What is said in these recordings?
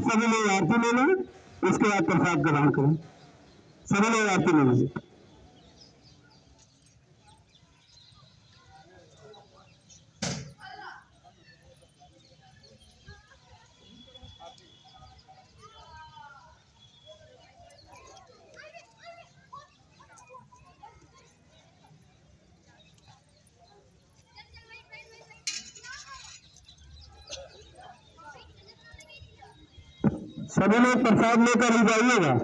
सभी लोग आरती ले लें, उसके बाद प्रसाद ग्रहण करें। सभी लोग आरती ले लीजिए। सभी लोग प्रसाद लेकर ही जाइएगा।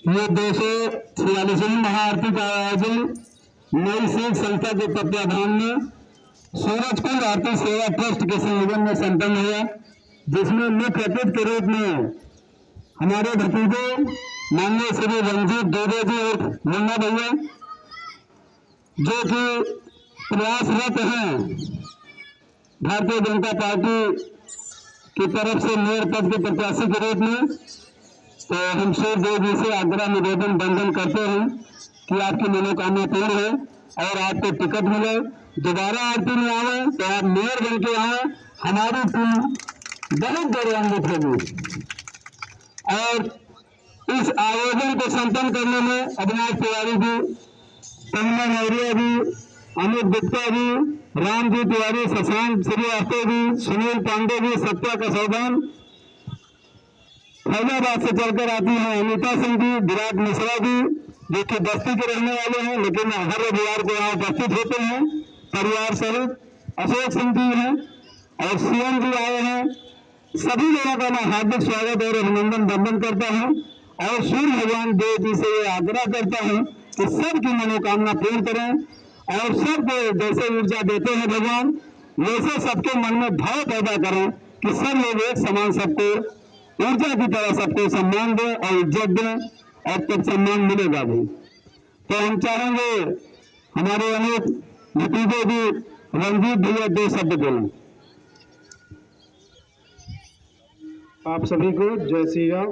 ये 246वीं महाआरती का आयोजन नई सिख संस्था के तत्वाधान में सूरजकुंड आरती सेवा ट्रस्ट के संयोजन में संपन्न हुआ, जिसमें मुख्य अतिथि के रूप में हमारे भतीजे माननीय श्री रंजीत दुबे जी और मुन्ना भैया, जो कि प्रयासरत हैं भारतीय जनता पार्टी की तरफ से मेयर पद के प्रत्याशी के रूप में। तो हम सूर्यदेव जी से आग्रह निवेदन बंधन करते हैं कि आपकी मनोकामना पूर्ण है और आपको टिकट मिले, दोबारा आरती में आए तो आप मेयर बन के आए, हमारी टीम बहुत गौरवान्वित होगी। और इस आयोजन को संपन्न करने में अविनाश तिवारी जी, कंगना मौर्य जी, अमित गुप्ता जी, राम जी तिवारी, शशांक श्रीवास्तव जी, सुनील पांडे जी, सत्या कसौदान, फैजाबाद से चलकर आती हैं अमिता सिंह जी, विराट मिश्रा जी, जो कि बस्ती के रहने वाले हैं लेकिन हर रविवार को यहाँ उपस्थित होते हैं परिवार सहित, अशोक सिंह जी हैं और सीएम जी आए हैं। सभी लोगों का मैं हार्दिक स्वागत और अभिनंदन वंदन करता हूं और सूर्य भगवान देव जी से ये आग्रह करता हूं कि सबकी मनोकामना पूर्ण करें और सबको जैसे ऊर्जा देते हैं भगवान, वैसे सबके मन में भाव पैदा करें कि सब लोग एक समान सबको ऊर्जा की तरह सबको सम्मान दें और इज्जत दें और तब सम्मान मिलेगा भी। तो हम चाहेंगे हमारे अनेक भतीजे जी रंजीत भैया 2 शब्द बोलें। आप सभी को जय श्री राम।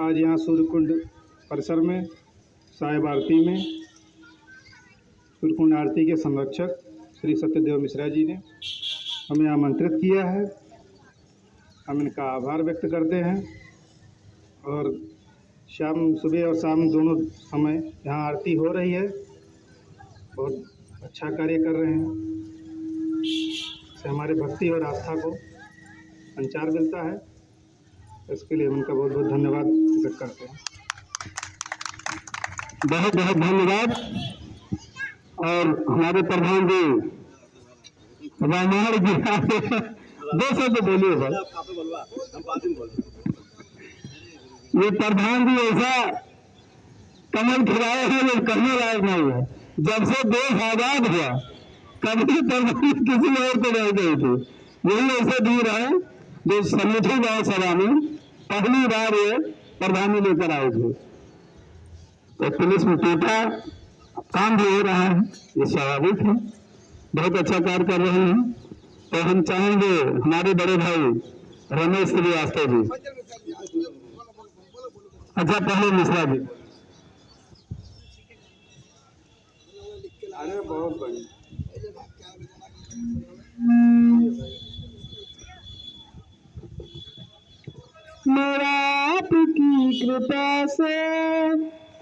आज यहाँ सूर्यकुंड परिसर में साहिब आरती में सूर्यकुंड आरती के संरक्षक श्री सत्यदेव मिश्रा जी ने हमें आमंत्रित किया है। हम इनका आभार व्यक्त करते हैं और सुबह और शाम दोनों समय यहाँ आरती हो रही है, बहुत अच्छा कार्य कर रहे हैं। इससे हमारे भक्ति और आस्था को संचार मिलता है, इसके लिए हम उनका बहुत बहुत धन्यवाद व्यक्त करते हैं। बहुत बहुत धन्यवाद। और हमारे प्रधान जी रामायण जी 2 शब्द बोलिए सर। ये प्रधान जी ऐसा कमल खिलाए हैं जो कहने लायक नहीं है। जब से देश आजाद हुआ कभी प्रधान किसी और को नहीं गई थी, यही ऐसे दूर है जो समिति गांव सभा में पहली बार ये प्रधानी लेकर आए थे। तो पुलिस में टूटा काम भी हो रहा है, ये स्वाभाविक है, बहुत अच्छा कार्य कर रहे हैं। तो हम चाहेंगे हमारे बड़े भाई रमेश श्रीवास्तव जी, अच्छा पहले मिश्रा जी। अरे बहुत बढ़िया। मेरा आपकी कृपा से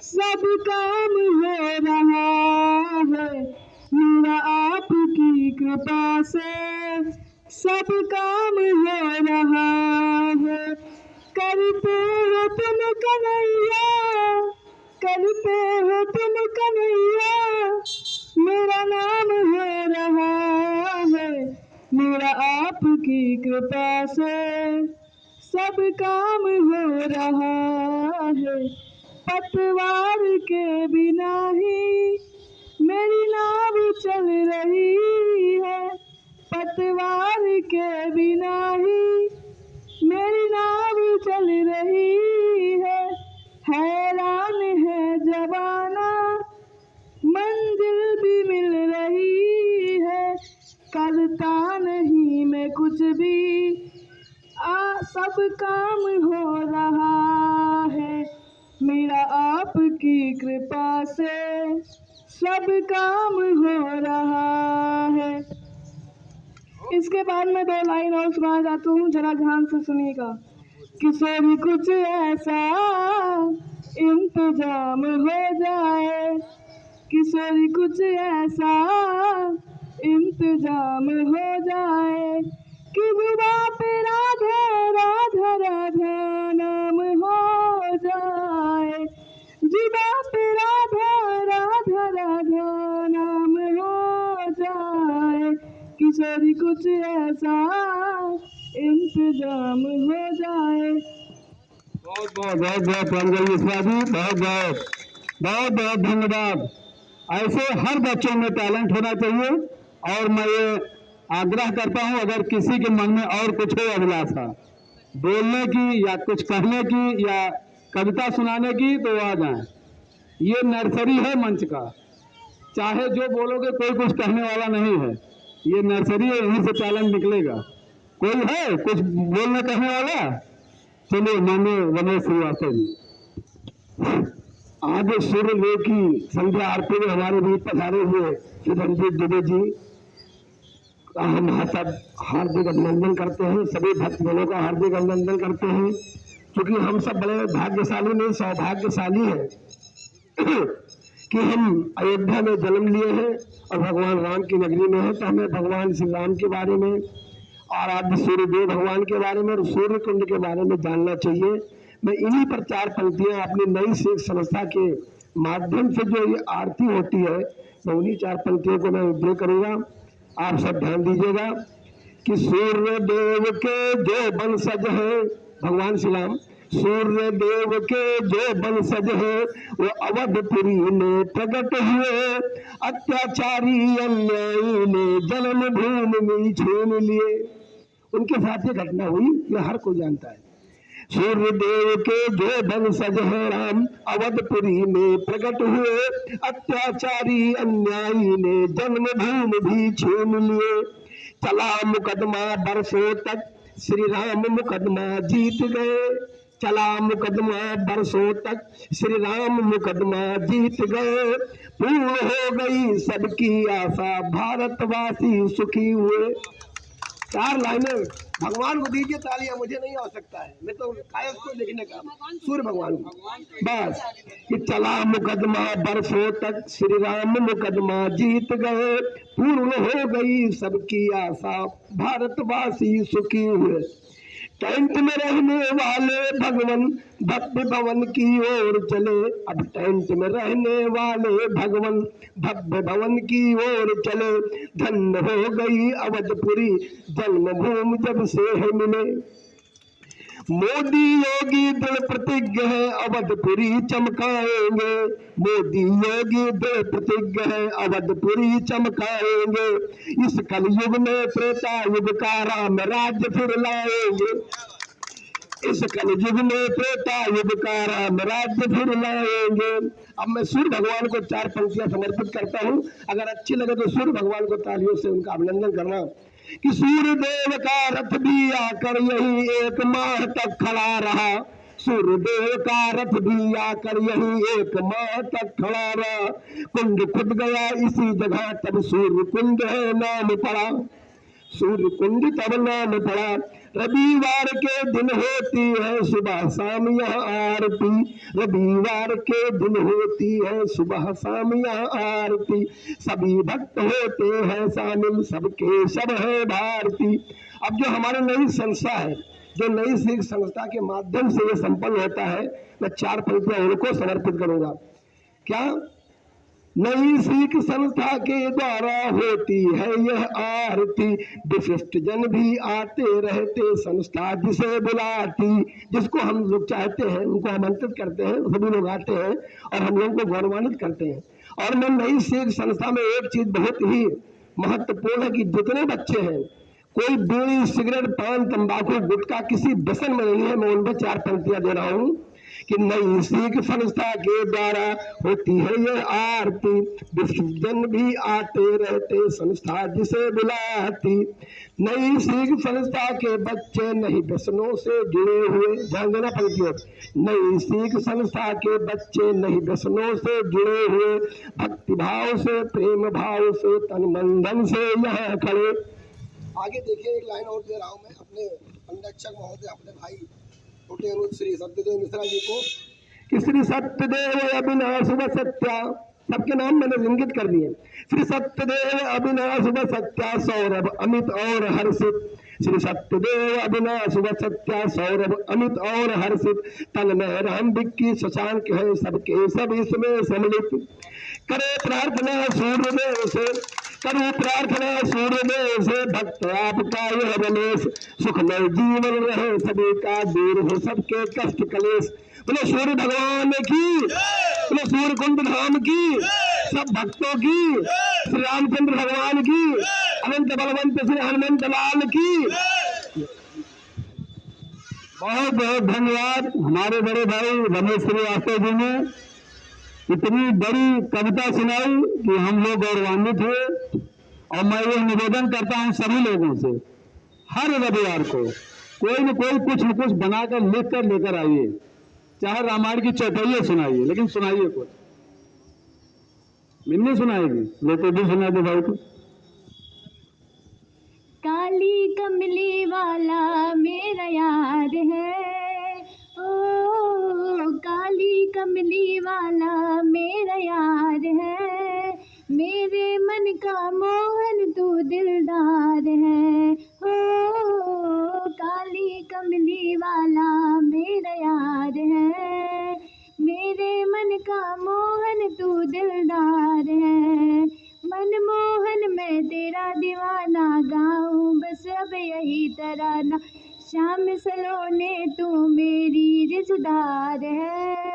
सब काम हो रहा है, मेरा आपकी कृपा से सब काम हो रहा है। करते हो तुम कन्हैया, करते हो तुम कन्हैया, मेरा नाम हो रहा है। मेरा आपकी कृपा से सब काम हो रहा है। पतवार के बिना ही मेरी नाव चल रही है, पतवार के बिना ही मेरी नाव चल रही है। हैरान है जमाना, मंजिल भी मिल रही है। करता नहीं मैं कुछ भी, सब काम हो रहा है। मेरा आपकी कृपा से सब काम हो रहा है। इसके बाद मैं 2 लाइन और सुना जाता हूँ, जरा ध्यान से सुनिएगा। किसी भी कुछ ऐसा इंतजाम हो जाए, किसी भी कुछ ऐसा इंतजाम हो जाए कि जुबा पे राधे राधा राधा नाम हो जाए। किशोरी कुछ ऐसा इंतजाम हो जाए। बहुत बहुत बहुत बहुत रंगोली मिश्रा जी, बहुत बहुत बहुत बहुत धन्यवाद। ऐसे हर बच्चों में टैलेंट होना चाहिए। और मैं ये आग्रह करता हूँ, अगर किसी के मन में और कुछ हो अभिलाषा बोलने की या कुछ कहने की या कविता सुनाने की, तो आ जाएं। ये नर्सरी है मंच का, चाहे जो बोलोगे कोई कुछ कहने वाला नहीं है। ये नर्सरी है, यहीं से टैलेंट निकलेगा। कोई है कुछ बोलने कहने वाला? चलिए, माननीय रमेश श्रीवास्तव जी। आज सूर्य की संध्या आरती में हमारे बीच पधारे हुए श्री रंजीत दुबे जी का हम सब हार्दिक अभिनंदन करते हैं। सभी भक्तजनों का हार्दिक अभिनंदन करते हैं, क्योंकि हम सब बड़े भाग्यशाली नहीं, सौभाग्यशाली हैं कि हम अयोध्या में जन्म लिए हैं और भगवान राम की नगरी में हैं। तो हमें भगवान श्री राम के बारे में और आदि सूर्यदेव भगवान के बारे में और सूर्य कुंड के बारे में जानना चाहिए। मैं इन्हीं पर 4 पंक्तियां अपनी नई सिख संस्था के माध्यम से जो ये आरती होती है, मैं उन्हीं 4 पंक्तियों को मैं उल्लेख करूंगा। आप सब ध्यान दीजिएगा कि सूर्य देव के जो वंशज है, भगवान श्री राम सूर्य देव के जो वंशज है, वो अवधपुरी में प्रकट हुए, अत्याचारी अन्यायी ने जन्म भूमि छीन लिए। उनके साथ ये घटना हुई, ये हर कोई जानता है। सूर्य देव के जो वंशज है राम, अवधपुरी में प्रकट हुए, अत्याचारी अन्यायी ने जन्म भूमि भी छीन लिए। चला मुकदमा बरसों तक, श्री राम मुकदमा जीत गए। चला मुकदमा बरसों तक, श्री राम मुकदमा जीत गए। पूर्ण हो गई सबकी आशा, भारतवासी सुखी हुए। 4 लाइनें भगवान को दीजिए तालियां, मुझे नहीं आ सकता है, मैं तो कायस को लिखने का, सूर्य भगवान को बस। कि चला मुकदमा बरसों तक, श्री राम मुकदमा जीत गए। पूर्ण हो गई सबकी आशा, भारतवासी सुखी हुए। टेंट में रहने वाले भगवान भव्य भवन की ओर चले। अब टेंट में रहने वाले भगवान भव्य भवन की ओर चले। धन्य हो गई अवधपुरी जन्मभूमि जब से है मिले। मोदी योगी दृढ़ प्रतिज्ञ है, अवधपुरी चमकाएंगे। मोदी योगी दृढ़ प्रतिज्ञ है, अवधपुरी चमकाएंगे। इस कलयुग में त्रेता युग का राम राज्य फिर लाएंगे। इस कलयुग में त्रेता युग का राम राज्य फिर लाएंगे। अब मैं सूर्य भगवान को 4 पंक्तियां समर्पित करता हूं। अगर अच्छी लगे तो सूर्य भगवान को तालियों से उनका अभिनंदन करना। कि सूर्य देव का रथ भी आकर यही 1 माह तक खड़ा रहा। सूर्य देव का रथ भी आकर यही 1 माह तक खड़ा रहा। कुंड खुद गया इसी जगह, तब सूर्य कुंड है नाम पड़ा। सूर्य कुंड तब नाम पड़ा। रविवार के दिन होती है सुबह शाम यहाँ आरती। रविवार के दिन होती है सुबह शाम यहाँ आरती। सभी भक्त होते हैं शामिल, सबके सब है भारती। अब जो हमारी नई संस्था है, जो नई सिख संस्था के माध्यम से ये संपन्न होता है, मैं 4 पंक्तियां उनको समर्पित करूंगा। क्या? नई सिख संस्था के द्वारा होती है यह आरती। विशिष्ट जन भी आते रहते, संस्था जिसे बुलाती। जिसको हम लोग चाहते हैं उनको आमंत्रित करते हैं, सभी लोग आते हैं और हम लोगों को गौरवान्वित करते हैं। और मैं नई सिख संस्था में एक चीज बहुत ही महत्वपूर्ण है कि जितने बच्चे हैं, कोई बीड़ी सिगरेट पान तंबाकू गुटखा किसी व्यसन में नहीं है। मैं उन पर 4 पंक्तियां दे रहा हूँ कि नई सिख संस्था के द्वारा होती है यह आरती। विसर्जन भी आते रहते, संस्था जिसे बुलाती। नई सिख संस्था के बच्चे नहीं व्यसनों से जुड़े हुए। ध्यान देना पंक्तियों। नई सिख संस्था के बच्चे नहीं व्यसनों से जुड़े हुए, भक्ति भाव से प्रेम भाव से तन मन धन से यहाँ खड़े। आगे देखिए, एक लाइन और दे रहा हूँ मैं अपने संरक्षक महोदय, अपने भाई छोटे अनुज श्री सत्यदेव मिश्रा जी को। कि श्री सत्यदेव अविनाश व सत्या, सबके नाम मैंने इंगित कर दिए। श्री सत्यदेव अविनाश व सत्या, सौरभ अमित और हर्षित। श्री सत्यदेव अविनाश व सत्या, सौरभ अमित और हर्षित। तन में राम विक्की शशांक है, सबके सब इसमें सम्मिलित। करे प्रार्थना सूर्यदेव से, करूँ प्रार्थना सूर्यदेव से, भक्त आपका यह बलेश, सुखमय जीवन रहे सभी का, दूर हो सबके कष्ट कलेश। बोले सूर्य भगवान की, बोले सूर्य कुंड धाम की, सब भक्तों की, श्री रामचंद्र भगवान की, अनंत बलवंत श्री हनुमंत लाल की बहुत बहुत धन्यवाद। हमारे बड़े भाई रमेश श्रीवास्तव जी ने इतनी बड़ी कविता सुनाई कि हम लोग गौरवान्वित हुए। और मैं ये निवेदन करता हूँ सभी लोगों से, हर रविवार को कोई न कोई कुछ न कुछ बनाकर लिख कर लेकर आइए, चाहे रामायण की चौपाइयाँ सुनाइए, लेकिन सुनाइए कुछ। मिन्नी सुनाएगी, लेते भी सुना दे भाई को। काली कमली वाला मेरा यार है, ओ काली कमली वाला मेरा यार है, मेरे मन का मोहन तू दिलदार है, ओ काली कमली वाला मेरा यार है, मेरे मन का मोहन तू दिलदार है, मनमोहन मैं तेरा दीवाना, गाऊं बस अब यही तराना, शाम सलोने तू मेरी रिश्तेदार है।